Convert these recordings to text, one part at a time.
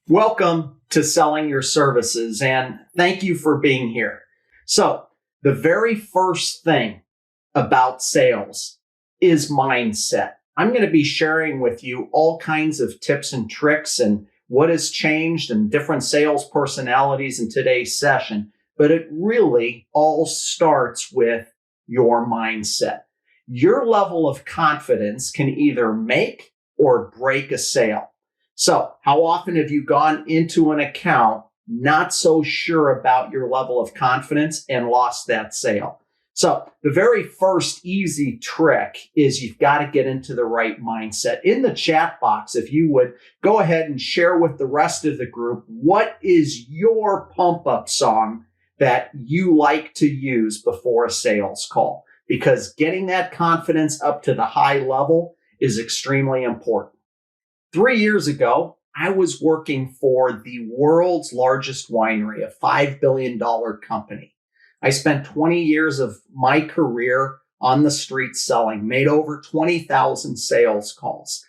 Welcome to Selling Your Services, and thank you for being here. So, the very first thing about sales is mindset. I'm going to be sharing with you all kinds of tips and tricks and what has changed and different sales personalities in today's session, but it really all starts with your mindset. Your level of confidence can either make or break a sale. So how often have you gone into an account not so sure about your level of confidence and lost that sale? So the very first easy trick is you've got to get into the right mindset. In the chat box, if you would go ahead and share with the rest of the group, what is your pump up song that you like to use before a sales call? Because getting that confidence up to the high level is extremely important. 3 years ago, I was working for the world's largest winery, a $5 billion company. I spent 20 years of my career on the street selling, made over 20,000 sales calls.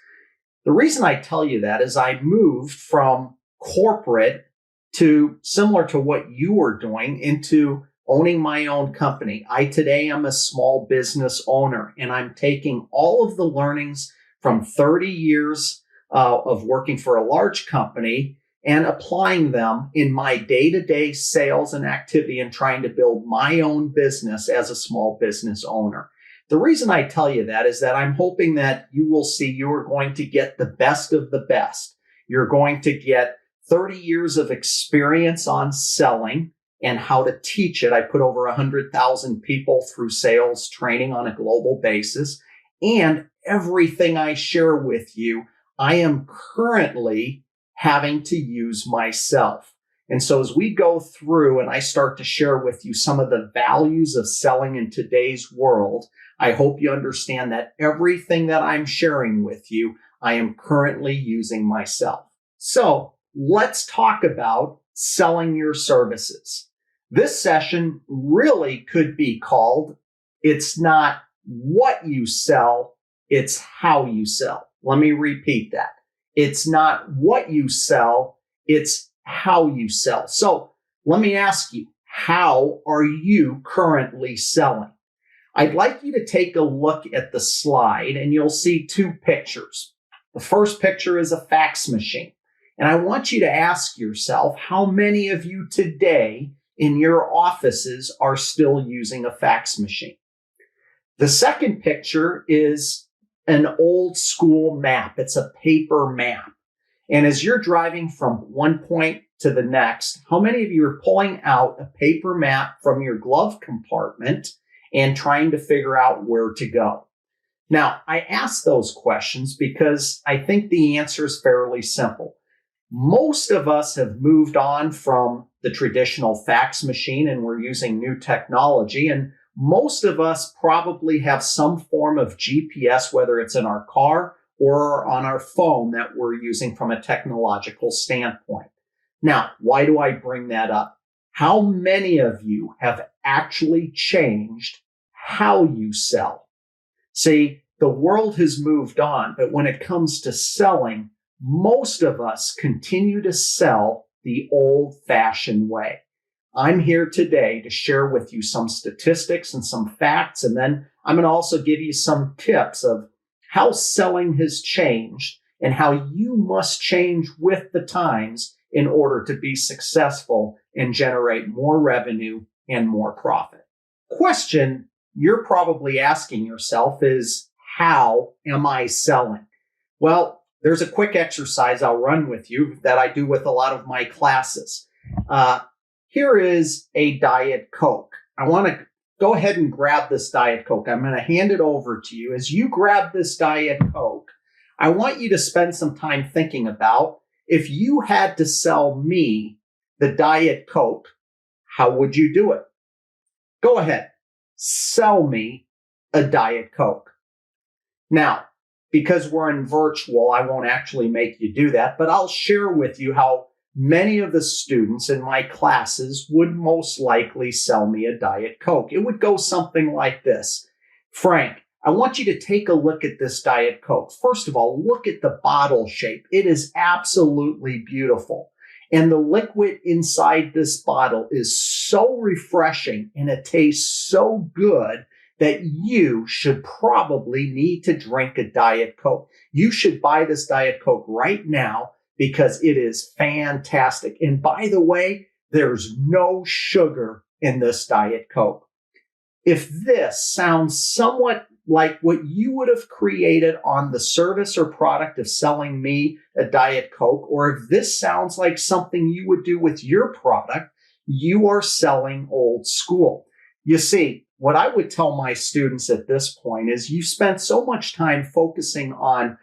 The reason I tell you that is I moved from corporate to similar to what you were doing into owning my own company. I today am a small business owner, and I'm taking all of the learnings from 30 years of working for a large company and applying them in my day-to-day sales and activity and trying to build my own business as a small business owner. The reason I tell you that is that I'm hoping that you will see you are going to get the best of the best. You're going to get 30 years of experience on selling and how to teach it. I put over 100,000 people through sales training on a global basis. And everything I share with you, I am currently having to use myself. And so as we go through and I start to share with you some of the values of selling in today's world, I hope you understand that everything that I'm sharing with you, I am currently using myself. So let's talk about selling your services. This session really could be called, it's not what you sell, it's how you sell. Let me repeat that. It's not what you sell, it's how you sell. So let me ask you, how are you currently selling? I'd like you to take a look at the slide and you'll see two pictures. The first picture is a fax machine. And I want you to ask yourself, how many of you today in your offices are still using a fax machine? The second picture is an old school map. It's a paper map. And as you're driving from one point to the next, how many of you are pulling out a paper map from your glove compartment and trying to figure out where to go? Now, I ask those questions because I think the answer is fairly simple. Most of us have moved on from the traditional fax machine and we're using new technology, and most of us probably have some form of GPS, whether it's in our car or on our phone that we're using from a technological standpoint. Now, why do I bring that up? How many of you have actually changed how you sell? See, the world has moved on, but when it comes to selling, most of us continue to sell the old-fashioned way. I'm here today to share with you some statistics and some facts, and then I'm going to also give you some tips of how selling has changed and how you must change with the times in order to be successful and generate more revenue and more profit. Question you're probably asking yourself is, how am I selling? Well, there's a quick exercise I'll run with you that I do with a lot of my classes. Here is a Diet Coke. I want to go ahead and grab this Diet Coke. I'm going to hand it over to you. As you grab this Diet Coke, I want you to spend some time thinking about, if you had to sell me the Diet Coke, how would you do it? Go ahead. Sell me a Diet Coke. Now, because we're in virtual, I won't actually make you do that, but I'll share with you how many of the students in my classes would most likely sell me a Diet Coke. It would go something like this. Frank, I want you to take a look at this Diet Coke. First of all, look at the bottle shape. It is absolutely beautiful. And the liquid inside this bottle is so refreshing and it tastes so good that you should probably need to drink a Diet Coke. You should buy this Diet Coke right now because it is fantastic. And by the way, there's no sugar in this Diet Coke. If this sounds somewhat like what you would have created on the service or product of selling me a Diet Coke, or if this sounds like something you would do with your product, you are selling old school. You see, what I would tell my students at this point is you spent so much time focusing on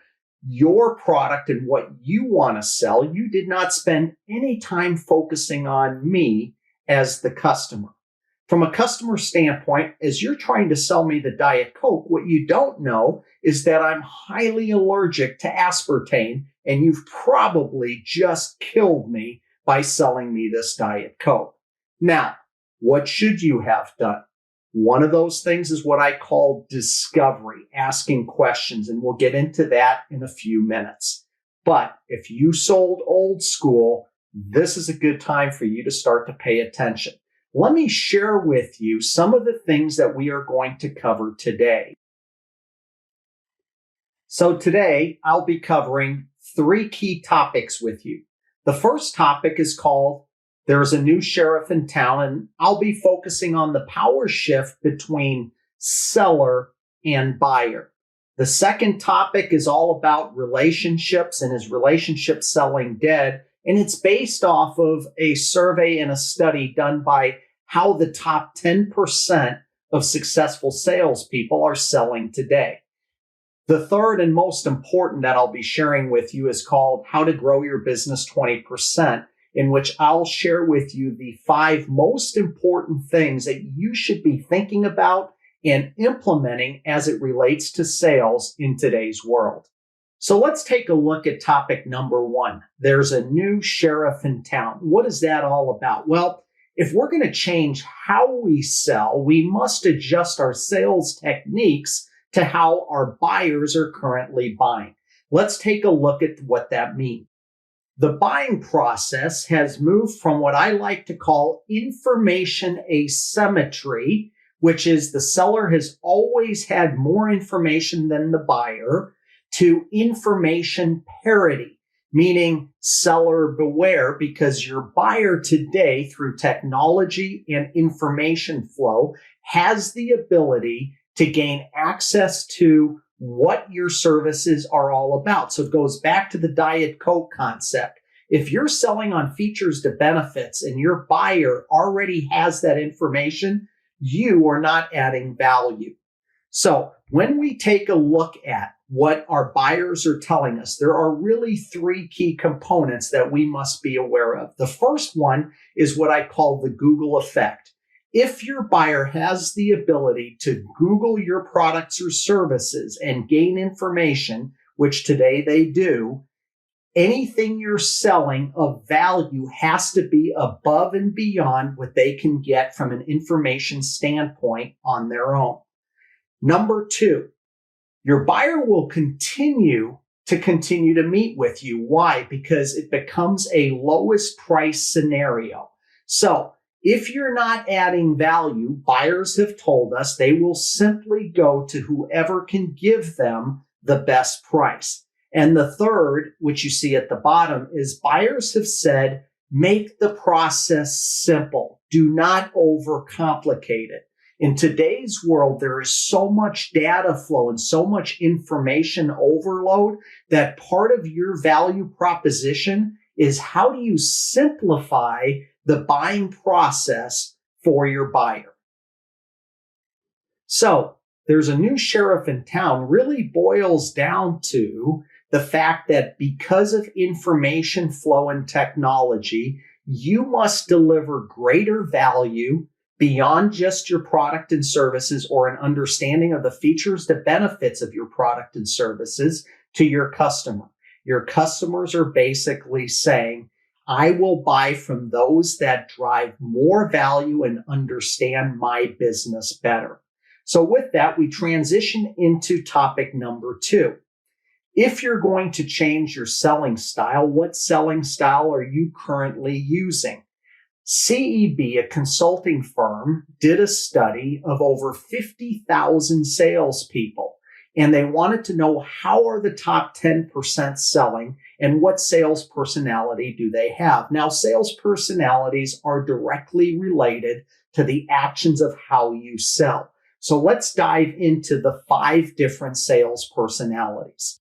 your product and what you want to sell, you did not spend any time focusing on me as the customer. From a customer standpoint, as you're trying to sell me the Diet Coke, what you don't know is that I'm highly allergic to aspartame, and you've probably just killed me by selling me this Diet Coke. Now, what should you have done? One of those things is what I call discovery, asking questions, and we'll get into that in a few minutes. But if you sold old school, this is a good time for you to start to pay attention. Let me share with you some of the things that we are going to cover today. So today, I'll be covering 3 key topics with you. The first topic is called There's a New Sheriff in Town, and I'll be focusing on the power shift between seller and buyer. The second topic is all about relationships and is relationship selling dead? And it's based off of a survey and a study done by how the top 10% of successful salespeople are selling today. The third and most important that I'll be sharing with you is called How to Grow Your Business 20%, in which I'll share with you the 5 most important things that you should be thinking about and implementing as it relates to sales in today's world. So let's take a look at topic number 1. There's a new sheriff in town. What is that all about? Well, if we're going to change how we sell, we must adjust our sales techniques to how our buyers are currently buying. Let's take a look at what that means. The buying process has moved from what I like to call information asymmetry, which is the seller has always had more information than the buyer, to information parity, meaning seller beware, because your buyer today, through technology and information flow, has the ability to gain access to what your services are all about. So it goes back to the Diet Coke concept. If you're selling on features to benefits and your buyer already has that information, you are not adding value. So when we take a look at what our buyers are telling us, there are really 3 key components that we must be aware of. The first one is what I call the Google effect. If your buyer has the ability to Google your products or services and gain information, which today they do, anything you're selling of value has to be above and beyond what they can get from an information standpoint on their own. Number 2, your buyer will continue to meet with you. Why? Because it becomes a lowest price scenario. So if you're not adding value, buyers have told us they will simply go to whoever can give them the best price. And the third, which you see at the bottom, is buyers have said, make the process simple. Do not overcomplicate it. In today's world, there is so much data flow and so much information overload that part of your value proposition is how do you simplify the buying process for your buyer. So there's a new sheriff in town really boils down to the fact that because of information flow and technology, you must deliver greater value beyond just your product and services or an understanding of the features, the benefits of your product and services to your customer. Your customers are basically saying, I will buy from those that drive more value and understand my business better. So with that, we transition into topic number 2. If you're going to change your selling style, what selling style are you currently using? CEB, a consulting firm, did a study of over 50,000 salespeople, and they wanted to know how are the top 10% selling and what sales personality do they have. Now, sales personalities are directly related to the actions of how you sell. So let's dive into the 5 different sales personalities.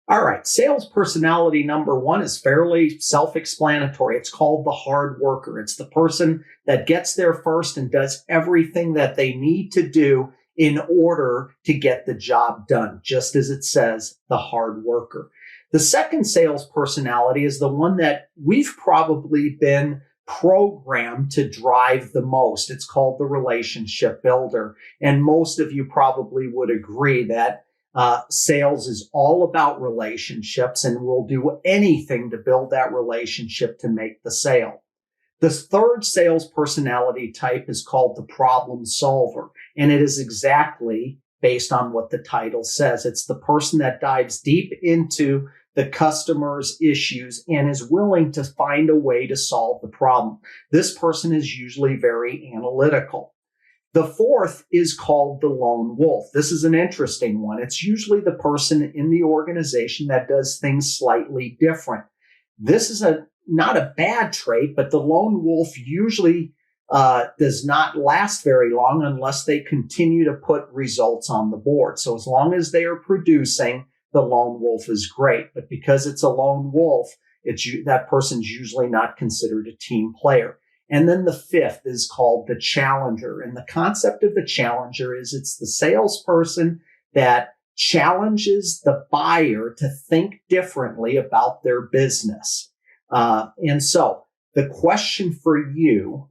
All right, sales personality number 1 is fairly self-explanatory. It's called the hard worker. It's the person that gets there first and does everything that they need to do in order to get the job done, just as it says, the hard worker. The second sales personality is the one that we've probably been programmed to drive the most. It's called the relationship builder. And most of you probably would agree that sales is all about relationships, and we'll do anything to build that relationship to make the sale. The third sales personality type is called the problem solver, and it is exactly based on what the title says. It's the person that dives deep into the customer's issues and is willing to find a way to solve the problem. This person is usually very analytical. The fourth is called the lone wolf. This is an interesting one. It's usually the person in the organization that does things slightly different. This is not a bad trait, but the lone wolf usually does not last very long unless they continue to put results on the board. So as long as they are producing, the lone wolf is great. But because it's a lone wolf, that person's usually not considered a team player. And then the fifth is called the challenger. And the concept of the challenger is it's the salesperson that challenges the buyer to think differently about their business. And so the question for you,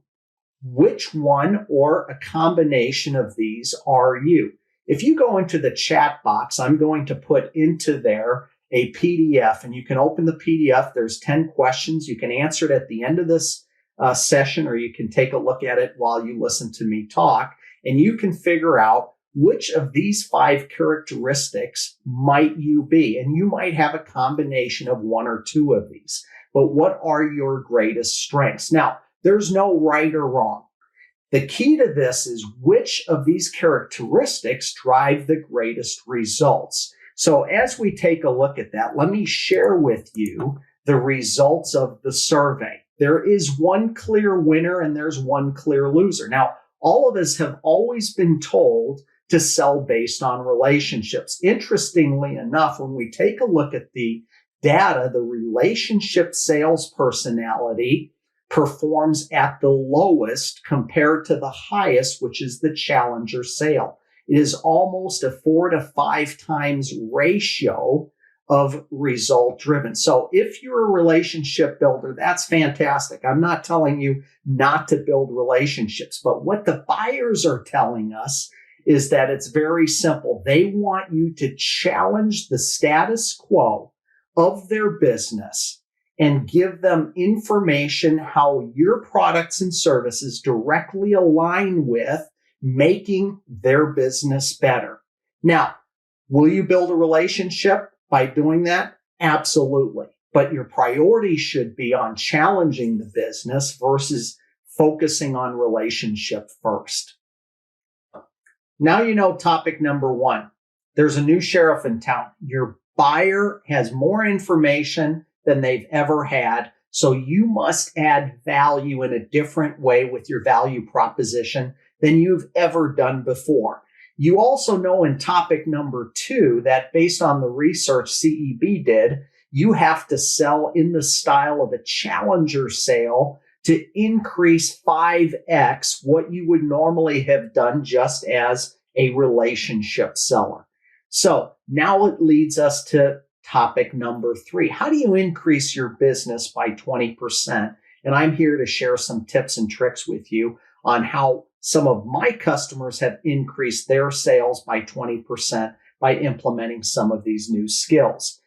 which one or a combination of these are you? If you go into the chat box, I'm going to put into there a PDF, and you can open the PDF. There's 10 questions. You can answer it at the end of this session, or you can take a look at it while you listen to me talk, and you can figure out which of these 5 characteristics might you be. And you might have a combination of 1 or 2 of these. But what are your greatest strengths? Now, there's no right or wrong. The key to this is which of these characteristics drive the greatest results. So as we take a look at that, let me share with you the results of the survey. There is one clear winner and there's one clear loser. Now, all of us have always been told to sell based on relationships. Interestingly enough, when we take a look at the data, the relationship sales personality performs at the lowest compared to the highest, which is the challenger sale. It is almost a 4 to 5 times ratio of result driven. So if you're a relationship builder, that's fantastic. I'm not telling you not to build relationships, but what the buyers are telling us is that it's very simple. They want you to challenge the status quo of their business and give them information how your products and services directly align with making their business better. Now, will you build a relationship by doing that? Absolutely. But your priority should be on challenging the business versus focusing on relationship first. Now you know topic number 1. There's a new sheriff in town. Your buyer has more information than they've ever had. So you must add value in a different way with your value proposition than you've ever done before. You also know in topic number 2 that based on the research CEB did, you have to sell in the style of a challenger sale to increase 5x what you would normally have done just as a relationship seller. So now it leads us to topic number 3. How do you increase your business by 20%? And I'm here to share some tips and tricks with you on how some of my customers have increased their sales by 20% by implementing some of these new skills.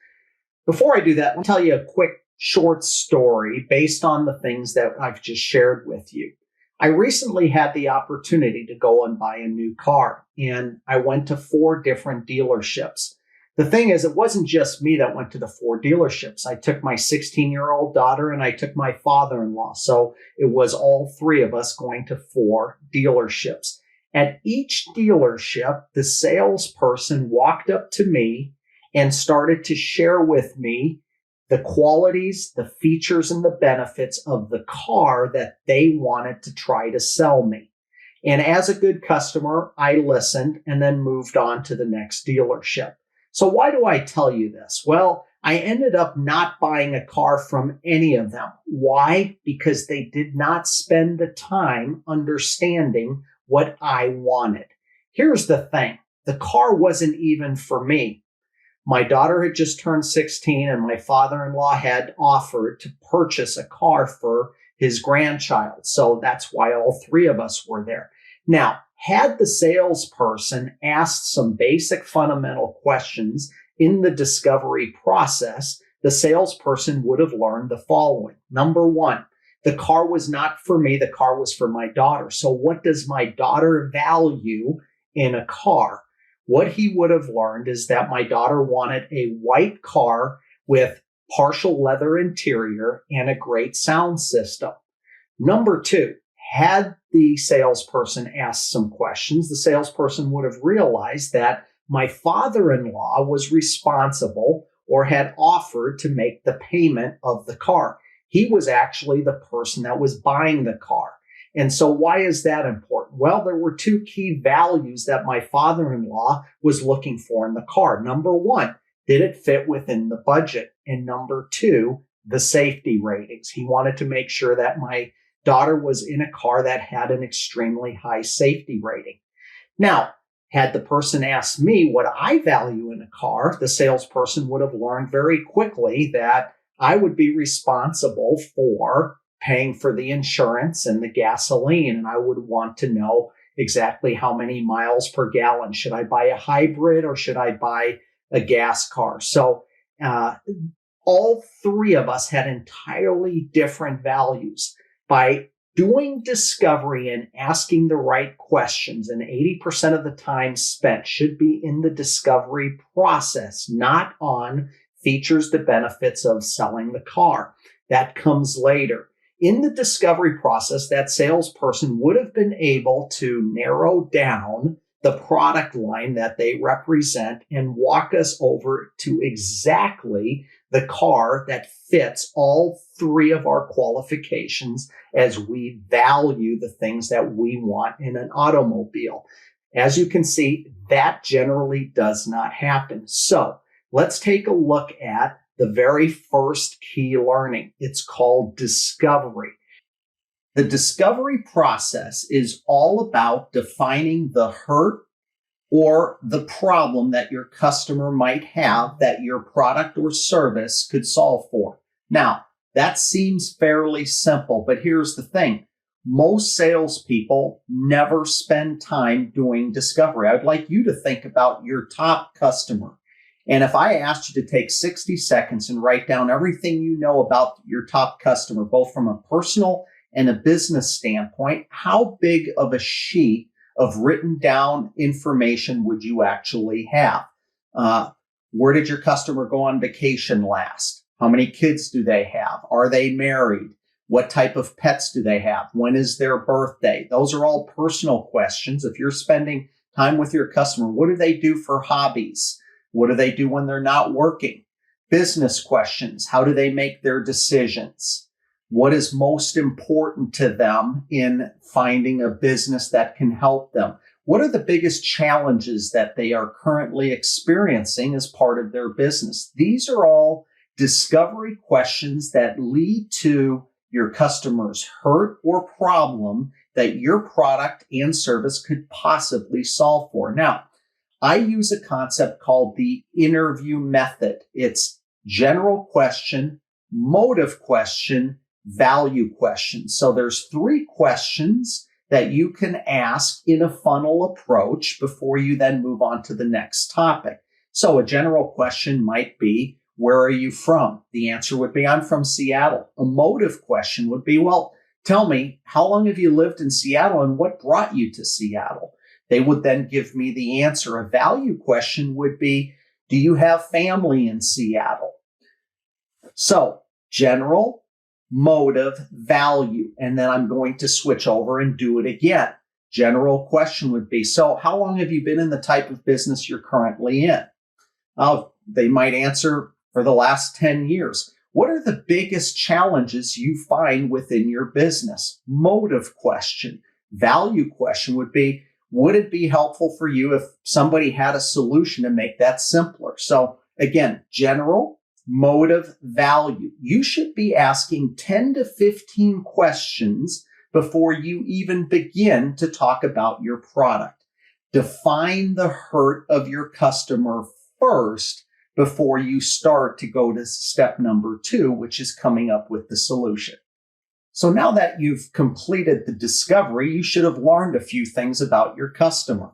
Before I do that, I'll tell you a quick short story based on the things that I've just shared with you. I recently had the opportunity to go and buy a new car, and I went to 4 different dealerships. The thing is, it wasn't just me that went to the 4 dealerships. I took my 16-year-old daughter and I took my father-in-law. So it was all 3 of us going to 4 dealerships. At each dealership, the salesperson walked up to me and started to share with me the qualities, the features, and the benefits of the car that they wanted to try to sell me. And as a good customer, I listened and then moved on to the next dealership. So why do I tell you this? Well, I ended up not buying a car from any of them. Why? Because they did not spend the time understanding what I wanted. Here's the thing. The car wasn't even for me. My daughter had just turned 16 and my father-in-law had offered to purchase a car for his grandchild. So that's why all 3 of us were there. Now, had the salesperson asked some basic fundamental questions in the discovery process, the salesperson would have learned the following. Number 1, the car was not for me. The car was for my daughter. So what does my daughter value in a car? What he would have learned is that my daughter wanted a white car with partial leather interior and a great sound system. Number 2, had the salesperson asked some questions, the salesperson would have realized that my father-in-law was responsible or had offered to make the payment of the car. He was actually the person that was buying the car. And so why is that important? Well, there were 2 key values that my father-in-law was looking for in the car. Number 1, did it fit within the budget? And number 2, the safety ratings. He wanted to make sure that my daughter was in a car that had an extremely high safety rating. Now, had the person asked me what I value in a car, the salesperson would have learned very quickly that I would be responsible for paying for the insurance and the gasoline, and I would want to know exactly how many miles per gallon. Should I buy a hybrid or should I buy a gas car? So all 3 of us had entirely different values. By doing discovery and asking the right questions, and 80% of the time spent should be in the discovery process, not on features, the benefits of selling the car. That comes later. In the discovery process, that salesperson would have been able to narrow down the product line that they represent and walk us over to exactly the car that fits all 3 of our qualifications as we value the things that we want in an automobile. As you can see, that generally does not happen. So let's take a look at the very first key learning. It's called discovery. The discovery process is all about defining the hurt or the problem that your customer might have that your product or service could solve for. Now, that seems fairly simple, but here's the thing. Most salespeople never spend time doing discovery. I'd like you to think about your top customer. And if I asked you to take 60 seconds and write down everything you know about your top customer, both from a personal and a business standpoint, how big of a sheet of written down information would you actually have? Where did your customer go on vacation last? How many kids do they have? Are they married? What type of pets do they have? When is their birthday? Those are all personal questions. If you're spending time with your customer, what do they do for hobbies? What do they do when they're not working? Business questions. How do they make their decisions? What is most important to them in finding a business that can help them? What are the biggest challenges that they are currently experiencing as part of their business? These are all discovery questions that lead to your customer's hurt or problem that your product and service could possibly solve for. Now, I use a concept called the interview method. It's general question, motive question, value question. So there's 3 questions that you can ask in a funnel approach before you then move on to the next topic. So a general question might be, where are you from? The answer would be, I'm from Seattle. A motive question would be, well, tell me, how long have you lived in Seattle and what brought you to Seattle? They would then give me the answer. A value question would be, do you have family in Seattle? So general, motive, value. And then I'm going to switch over and do it again. General question would be, so how long have you been in the type of business you're currently in? They might answer, for the last 10 years. What are the biggest challenges you find within your business? Motive question. Value question would be, would it be helpful for you if somebody had a solution to make that simpler? So again, general, motive, value. You should be asking 10 to 15 questions before you even begin to talk about your product. Define the hurt of your customer first before you start to go to step number 2, which is coming up with the solution. So now that you've completed the discovery, you should have learned a few things about your customer.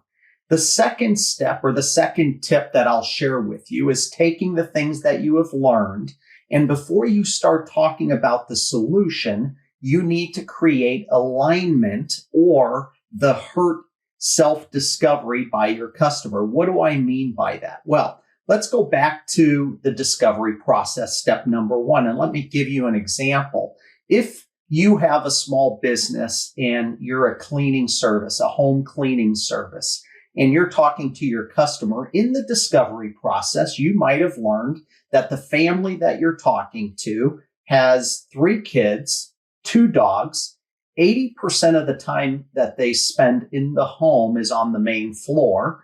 The second step, or the second tip that I'll share with you, is taking the things that you have learned, and before you start talking about the solution, you need to create alignment or the hurt self-discovery by your customer. What do I mean by that? Well, let's go back to the discovery process, step number 1, and let me give you an example. If you have a small business and you're a cleaning service, a home cleaning service, and you're talking to your customer, in the discovery process, you might have learned that the family that you're talking to has 3 kids, 2 dogs. 80% of the time that they spend in the home is on the main floor.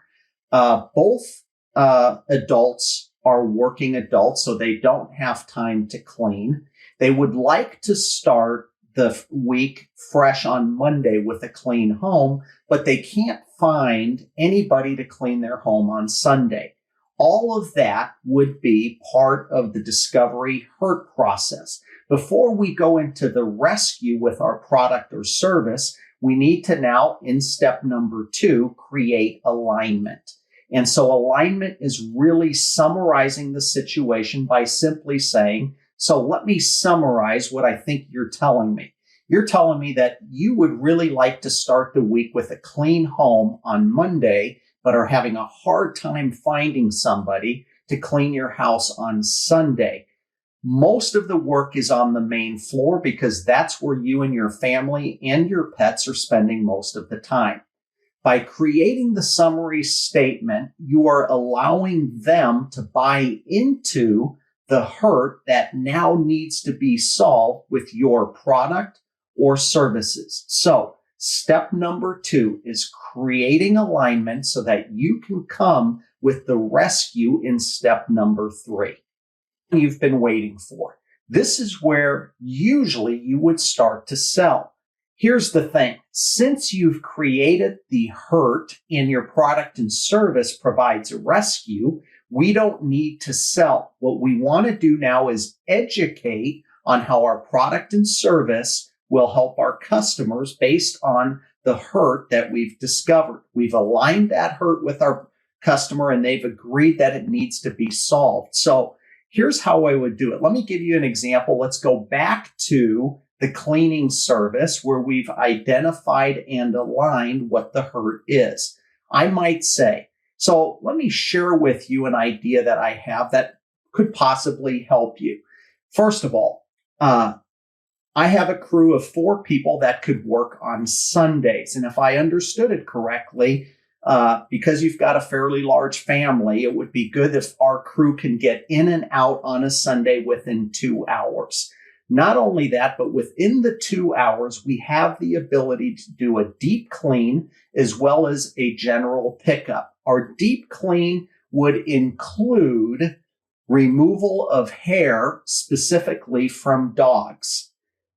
Both adults are working adults, so they don't have time to clean. They would like to start the week fresh on Monday with a clean home, but they can't find anybody to clean their home on Sunday. All of that would be part of the discovery hurt process. Before we go into the rescue with our product or service, we need to now, in step number 2, create alignment. And so alignment is really summarizing the situation by simply saying, so let me summarize what I think you're telling me. You're telling me that you would really like to start the week with a clean home on Monday, but are having a hard time finding somebody to clean your house on Sunday. Most of the work is on the main floor because that's where you and your family and your pets are spending most of the time. By creating the summary statement, you are allowing them to buy into the hurt that now needs to be solved with your product or services. So step number 2 is creating alignment so that you can come with the rescue in step number 3. You've been waiting for. This is where usually you would start to sell. Here's the thing. Since you've created the hurt and your product and service provides a rescue, we don't need to sell. What we want to do now is educate on how our product and service will help our customers based on the hurt that we've discovered. We've aligned that hurt with our customer and they've agreed that it needs to be solved. So here's how I would do it. Let me give you an example. Let's go back to the cleaning service where we've identified and aligned what the hurt is. I might say, so let me share with you an idea that I have that could possibly help you. First of all, I have a crew of 4 people that could work on Sundays. And if I understood it correctly, because you've got a fairly large family, it would be good if our crew can get in and out on a Sunday within 2 hours. Not only that, but within the 2 hours, we have the ability to do a deep clean as well as a general pickup. Our deep clean would include removal of hair, specifically from dogs.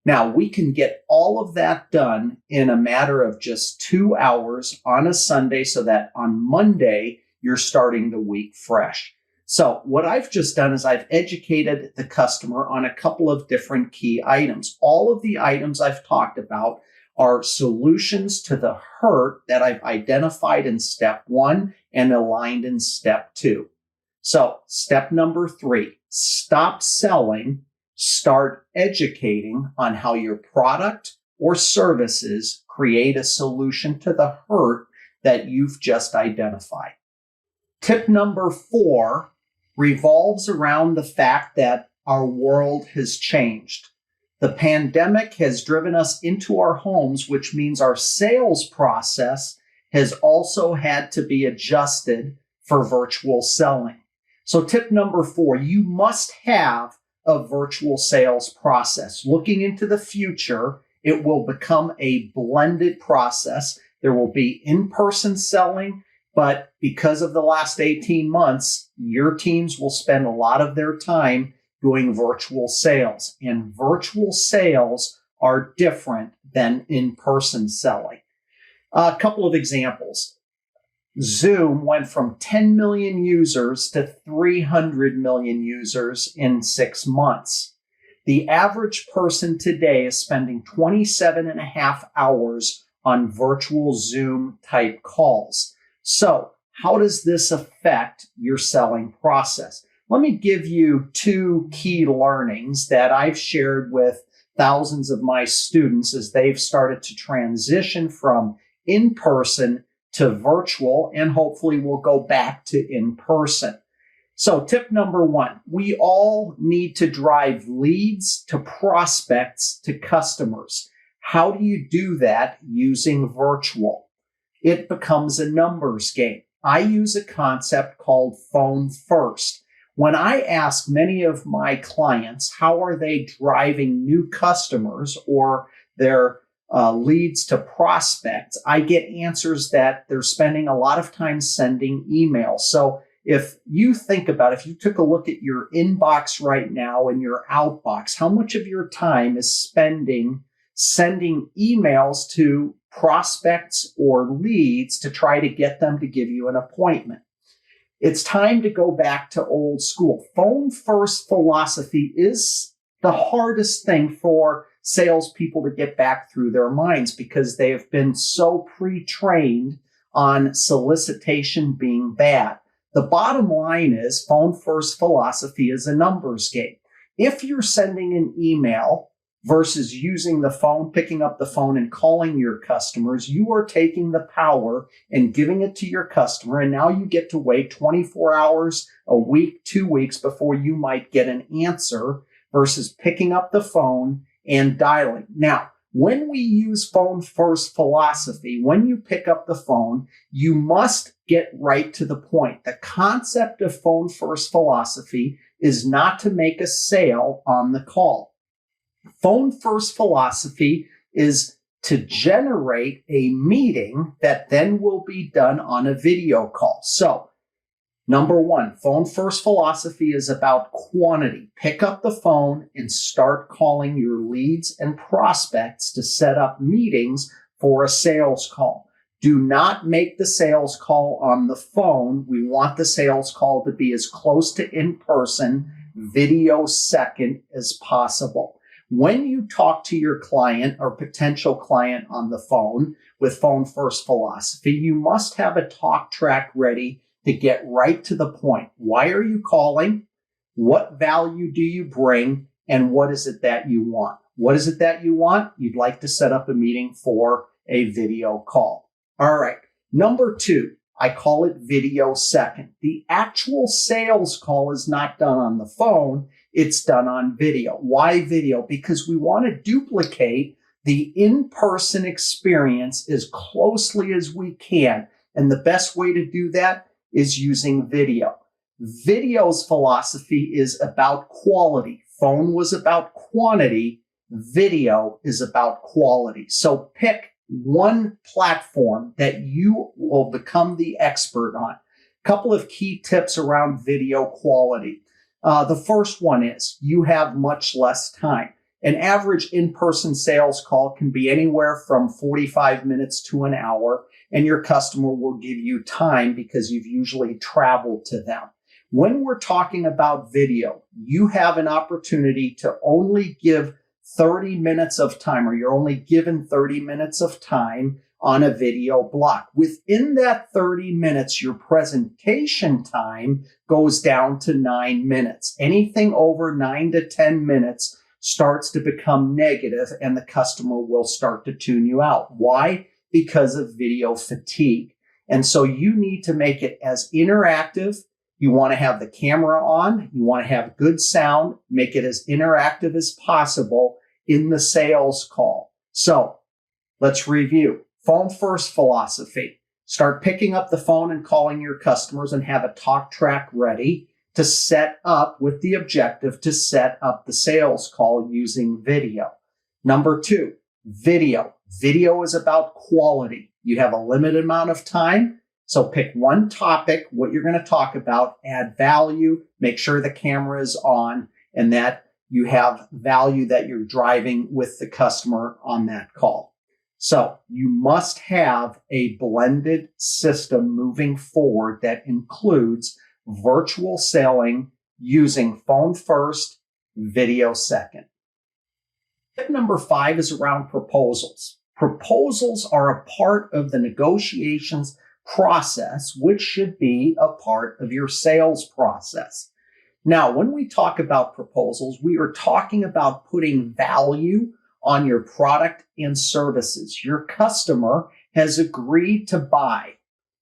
Now, we can get all of that done in a matter of just 2 hours on a Sunday so that on Monday, you're starting the week fresh. So what I've just done is I've educated the customer on a couple of different key items. All of the items I've talked about are solutions to the hurt that I've identified in step 1 and aligned in step 2. So step number 3, stop selling, start educating on how your product or services create a solution to the hurt that you've just identified. Tip number 4 revolves around the fact that our world has changed. The pandemic has driven us into our homes, which means our sales process has also had to be adjusted for virtual selling. So tip number 4, you must have a virtual sales process. Looking into the future, it will become a blended process. There will be in-person selling, but because of the last 18 months, your teams will spend a lot of their time doing virtual sales. And virtual sales are different than in-person selling. A couple of examples. Zoom went from 10 million users to 300 million users in 6 months. The average person today is spending 27 and a half hours on virtual Zoom type calls. So how does this affect your selling process? Let me give you 2 key learnings that I've shared with thousands of my students as they've started to transition from in-person to virtual, and hopefully we'll go back to in-person. So tip number 1, we all need to drive leads to prospects to customers. How do you do that using virtual? It becomes a numbers game. I use a concept called phone first. When I ask many of my clients, how are they driving new customers or their leads to prospects, I get answers that they're spending a lot of time sending emails. So if you think about, if you took a look at your inbox right now and your outbox, how much of your time is spending sending emails to prospects or leads to try to get them to give you an appointment? It's time to go back to old school. Phone first philosophy is the hardest thing for salespeople to get back through their minds because they have been so pre-trained on solicitation being bad. The bottom line is phone first philosophy is a numbers game. If you're sending an email versus using the phone, picking up the phone and calling your customers, you are taking the power and giving it to your customer. And now you get to wait 24 hours, a week, 2 weeks before you might get an answer versus picking up the phone and dialing. Now, when we use phone first philosophy, when you pick up the phone, you must get right to the point. The concept of phone first philosophy is not to make a sale on the call. Phone first philosophy is to generate a meeting that then will be done on a video call. So, number 1, phone first philosophy is about quantity. Pick up the phone and start calling your leads and prospects to set up meetings for a sales call. Do not make the sales call on the phone. We want the sales call to be as close to in-person, video second as possible. When you talk to your client or potential client on the phone with phone first philosophy, you must have a talk track ready to get right to the point. Why are you calling? What value do you bring? And what is it that you want? What is it that you want? You'd like to set up a meeting for a video call. All right. Number 2, I call it video second. The actual sales call is not done on the phone. It's done on video. Why video? Because we want to duplicate the in-person experience as closely as we can. And the best way to do that is using video. Video's philosophy is about quality. Phone was about quantity. Video is about quality. So pick one platform that you will become the expert on. A couple of key tips around video quality. The first one is you have much less time. An average in-person sales call can be anywhere from 45 minutes to an hour, and your customer will give you time because you've usually traveled to them. When we're talking about video, you have an opportunity to only give 30 minutes of time, or you're only given 30 minutes of time on a video block. Within that 30 minutes, your presentation time goes down to 9 minutes. Anything over 9 to 10 minutes, starts to become negative and the customer will start to tune you out. Why? Because of video fatigue. And so you need to make it as interactive. You want to have the camera on. You want to have good sound. Make it as interactive as possible in the sales call. So let's review. Phone first philosophy. Start picking up the phone and calling your customers and have a talk track ready to set up with the objective to set up the sales call using video. Number 2, video. Video is about quality. You have a limited amount of time, so pick one topic, what you're going to talk about, add value, make sure the camera is on, and that you have value that you're driving with the customer on that call. So you must have a blended system moving forward that includes virtual selling using phone first, video second. Tip number 5 is around proposals. Proposals are a part of the negotiations process, which should be a part of your sales process. Now, when we talk about proposals, we are talking about putting value on your product and services. Your customer has agreed to buy.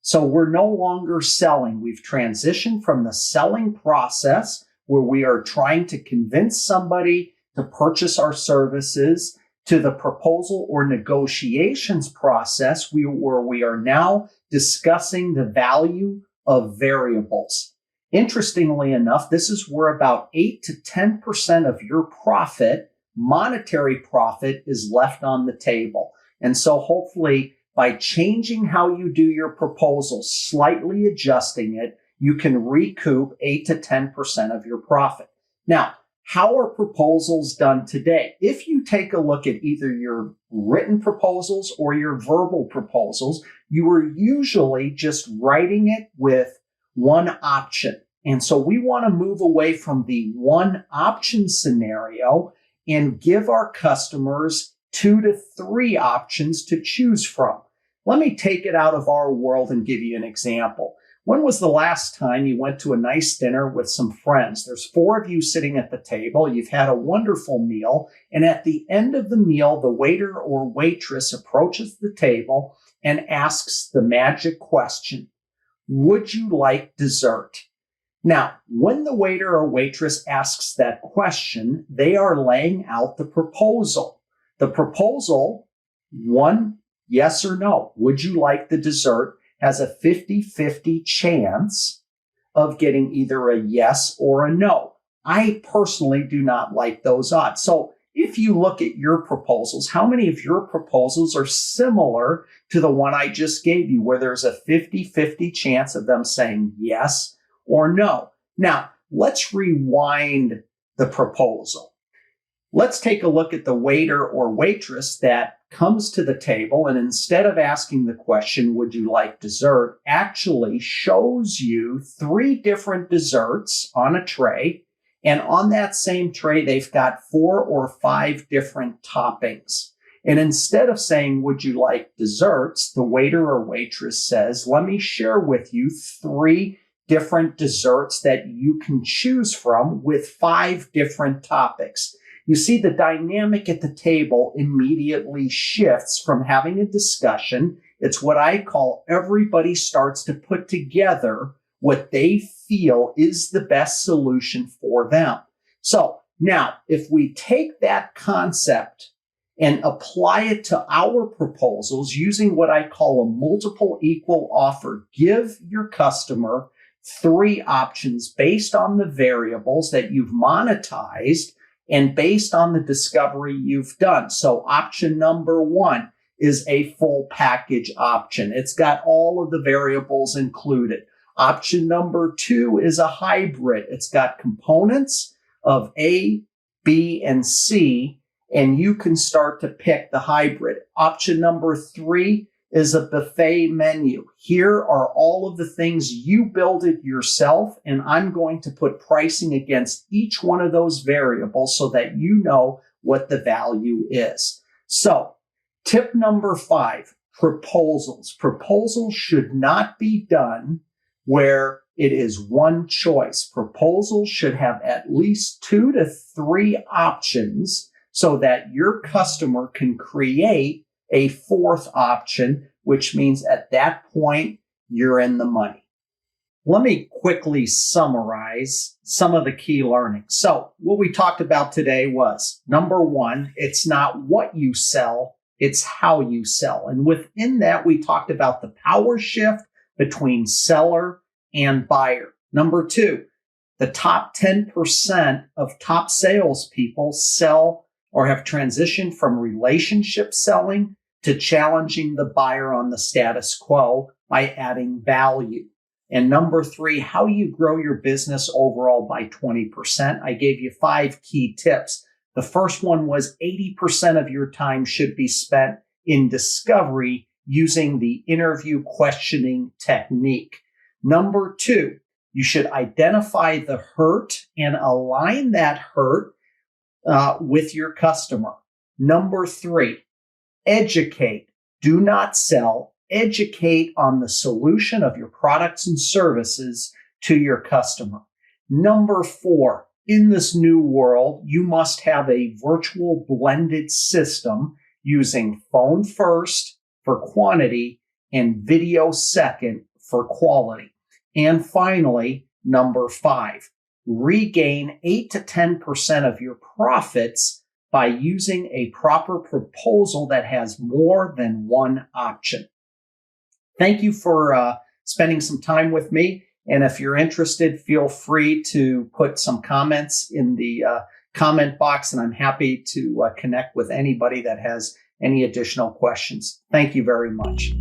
So we're no longer selling. We've transitioned from the selling process where we are trying to convince somebody to purchase our services to the proposal or negotiations process where we are now discussing the value of variables. Interestingly enough, this is where about 8 to 10% of your profit, monetary profit, is left on the table. And so hopefully by changing how you do your proposal, slightly adjusting it, you can recoup 8 to 10% of your profit. Now, how are proposals done today? If you take a look at either your written proposals or your verbal proposals, you are usually just writing it with one option. And so we want to move away from the one option scenario and give our customers 2 to 3 options to choose from. Let me take it out of our world and give you an example. When was the last time you went to a nice dinner with some friends? There's 4 of you sitting at the table. You've had a wonderful meal. And at the end of the meal, the waiter or waitress approaches the table and asks the magic question, would you like dessert? Now, when the waiter or waitress asks that question, they are laying out the proposal. The proposal, 1, yes or no. Would you like the dessert? Has a 50-50 chance of getting either a yes or a no. I personally do not like those odds. So if you look at your proposals, how many of your proposals are similar to the one I just gave you, where there's a 50-50 chance of them saying yes or no? Now, let's rewind the proposal. Let's take a look at the waiter or waitress that comes to the table and instead of asking the question, would you like dessert, actually shows you 3 different desserts on a tray. And on that same tray, they've got 4 or 5 different toppings. And instead of saying, would you like desserts, the waiter or waitress says, let me share with you 3 different desserts that you can choose from with 5 different topics. You see, the dynamic at the table immediately shifts from having a discussion. It's what I call everybody starts to put together what they feel is the best solution for them. So now, if we take that concept and apply it to our proposals using what I call a multiple equal offer, give your customer 3 options based on the variables that you've monetized and based on the discovery you've done. So option number 1 is a full package option. It's got all of the variables included. Option number 2 is a hybrid. It's got components of A, B, and C, and you can start to pick the hybrid. Option number 3 is a buffet menu. Here are all of the things you build it yourself, and I'm going to put pricing against each one of those variables so that you know what the value is. So, tip number 5, proposals. Proposals should not be done where it is one choice. Proposals should have at least 2 to 3 options so that your customer can create a fourth option, which means at that point, you're in the money. Let me quickly summarize some of the key learnings. So what we talked about today was, number one, it's not what you sell, it's how you sell. And within that, we talked about the power shift between seller and buyer. Number two, the top 10% of top salespeople sell or have transitioned from relationship selling to challenging the buyer on the status quo by adding value. And number three, how do you grow your business overall by 20%? I gave you 5 key tips. The first one was 80% of your time should be spent in discovery using the interview questioning technique. Number two, you should identify the hurt and align that hurt with your customer. Number three, educate. Do not sell. Educate on the solution of your products and services to your customer. Number four, in this new world, you must have a virtual blended system using phone first for quantity and video second for quality. And finally, number five, regain 8 to 10% of your profits by using a proper proposal that has more than one option. Thank you for spending some time with me. And if you're interested, feel free to put some comments in the comment box, and I'm happy to connect with anybody that has any additional questions. Thank you very much.